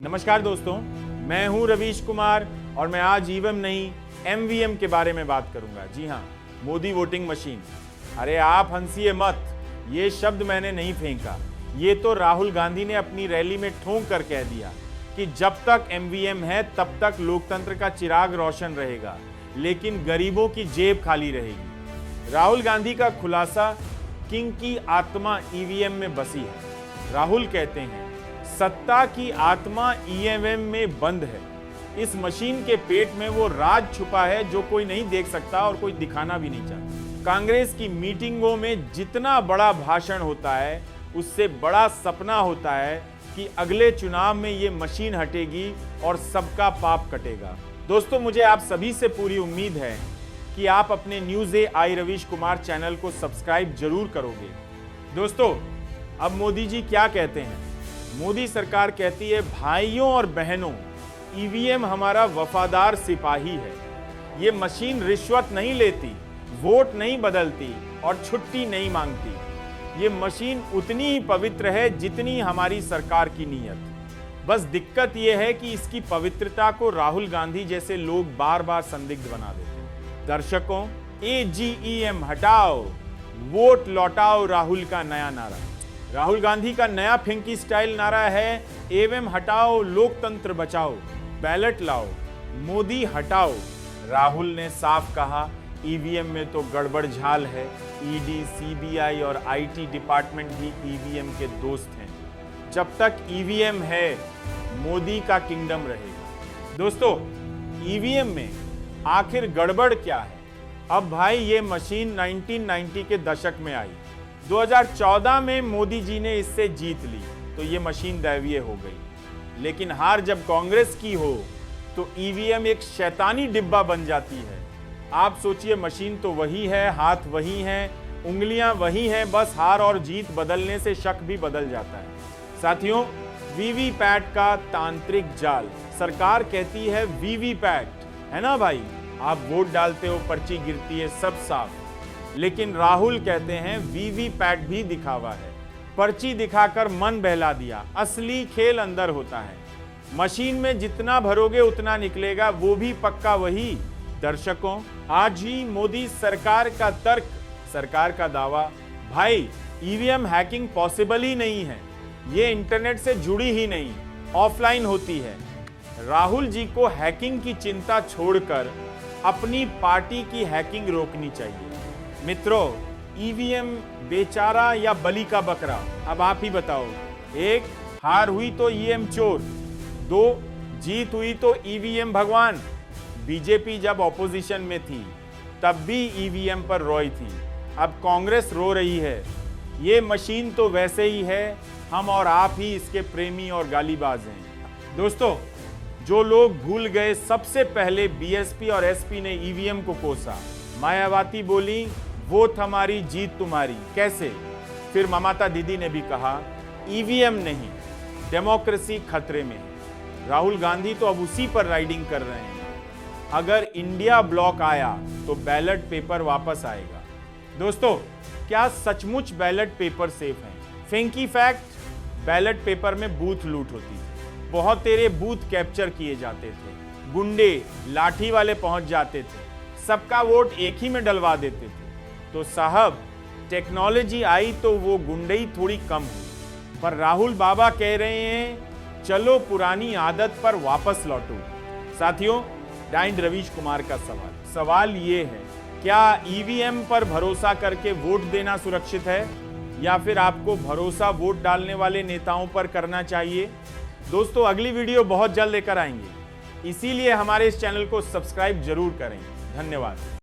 नमस्कार दोस्तों, मैं हूं रवीश कुमार और मैं आज ईवीएम नहीं एमवीएम के बारे में बात करूंगा। जी हां, मोदी वोटिंग मशीन। अरे आप हंसिए मत, ये शब्द मैंने नहीं फेंका, ये तो राहुल गांधी ने अपनी रैली में ठोंक कर कह दिया कि जब तक एमवीएम है तब तक लोकतंत्र का चिराग रोशन रहेगा, लेकिन गरीबों की जेब खाली रहेगी। राहुल गांधी का खुलासा, किंग की आत्मा ईवीएम में बसी है। राहुल कहते हैं सत्ता की आत्मा ईवीएम में बंद है। इस मशीन के पेट में वो राज छुपा है जो कोई नहीं देख सकता और कोई दिखाना भी नहीं चाहता। कांग्रेस की मीटिंगों में जितना बड़ा भाषण होता है, उससे बड़ा सपना होता है कि अगले चुनाव में ये मशीन हटेगी और सबका पाप कटेगा। दोस्तों, मुझे आप सभी से पूरी उम्मीद है कि आप अपने न्यूज़ आई रवीश कुमार चैनल को सब्सक्राइब जरूर करोगे। दोस्तों, अब मोदी जी क्या कहते हैं? मोदी सरकार कहती है, भाइयों और बहनों, ईवीएम हमारा वफादार सिपाही है। ये मशीन रिश्वत नहीं लेती, वोट नहीं बदलती और छुट्टी नहीं मांगती। ये मशीन उतनी ही पवित्र है जितनी हमारी सरकार की नीयत। बस दिक्कत ये है कि इसकी पवित्रता को राहुल गांधी जैसे लोग बार बार संदिग्ध बना देते हैं। दर्शकों, AGEM हटाओ, वोट लौटाओ राहुल का नया नारा। राहुल गांधी का नया फिंकी स्टाइल नारा है, ईवीएम हटाओ, लोकतंत्र बचाओ, बैलेट लाओ, मोदी हटाओ। राहुल ने साफ कहा, ईवीएम में तो गड़बड़ झाल है। ईडी, सीबीआई और आईटी डिपार्टमेंट भी ईवीएम के दोस्त हैं। जब तक ईवीएम है, मोदी का किंगडम रहेगा। दोस्तों, ईवीएम में आखिर गड़बड़ क्या है? अब भाई, ये मशीन 1990 के दशक में आई। 2014 में मोदी जी ने इससे जीत ली तो ये मशीन दैवीय हो गई। लेकिन हार जब कांग्रेस की हो तो ईवीएम एक शैतानी डिब्बा बन जाती है। आप सोचिए, मशीन तो वही है, हाथ वही हैं, उंगलियां वही हैं, बस हार और जीत बदलने से शक भी बदल जाता है। साथियों, वीवीपैट का तांत्रिक जाल। सरकार कहती है वीवीपैट है ना भाई, आप वोट डालते हो, पर्ची गिरती है, सब साफ। लेकिन राहुल कहते हैं वीवीपैट भी दिखावा है, पर्ची दिखाकर मन बहला दिया। असली खेल अंदर होता है। मशीन में जितना भरोगे उतना निकलेगा, वो भी पक्का वही। दर्शकों, आज ही मोदी सरकार का तर्क, सरकार का दावा, भाई ईवीएम हैकिंग पॉसिबल ही नहीं है, ये इंटरनेट से जुड़ी ही नहीं, ऑफलाइन होती है। राहुल जी को हैकिंग की चिंता छोड़कर अपनी पार्टी की हैकिंग रोकनी चाहिए। मित्रों, ईवीएम बेचारा या बलि का बकरा, अब आप ही बताओ। 1, हार हुई तो ईवीएम चोर। 2, जीत हुई तो ईवीएम भगवान। बीजेपी जब ऑपोजिशन में थी तब भी ईवीएम पर रोई थी, अब कांग्रेस रो रही है। ये मशीन तो वैसे ही है, हम और आप ही इसके प्रेमी और गालीबाज हैं। दोस्तों, जो लोग भूल गए, सबसे पहले बीएसपी और एसपी ने ईवीएम को कोसा। मायावती बोली, वोट हमारी, जीत तुम्हारी। कैसे? फिर ममता दीदी ने भी कहा, ईवीएम नहीं, डेमोक्रेसी खतरे में है। राहुल गांधी तो अब उसी पर राइडिंग कर रहे हैं। अगर इंडिया ब्लॉक आया तो बैलेट पेपर वापस आएगा। दोस्तों, क्या सचमुच बैलेट पेपर सेफ हैं? फेंकी फैक्ट, बैलेट पेपर में बूथ लूट होती थी। बहुत तेरे बूथ कैप्चर किए जाते थे, गुंडे लाठी वाले पहुंच जाते थे, सबका वोट एक ही में डलवा देते थे। तो साहब, टेक्नोलॉजी आई तो वो गुंडई थोड़ी कम हुई। पर राहुल बाबा कह रहे हैं, चलो पुरानी आदत पर वापस लौटो। साथियों, डाइंड रवीश कुमार का सवाल ये है, क्या ईवीएम पर भरोसा करके वोट देना सुरक्षित है या फिर आपको भरोसा वोट डालने वाले नेताओं पर करना चाहिए? दोस्तों, अगली वीडियो बहुत जल्द लेकर आएंगे, इसीलिए हमारे इस चैनल को सब्सक्राइब जरूर करें। धन्यवाद।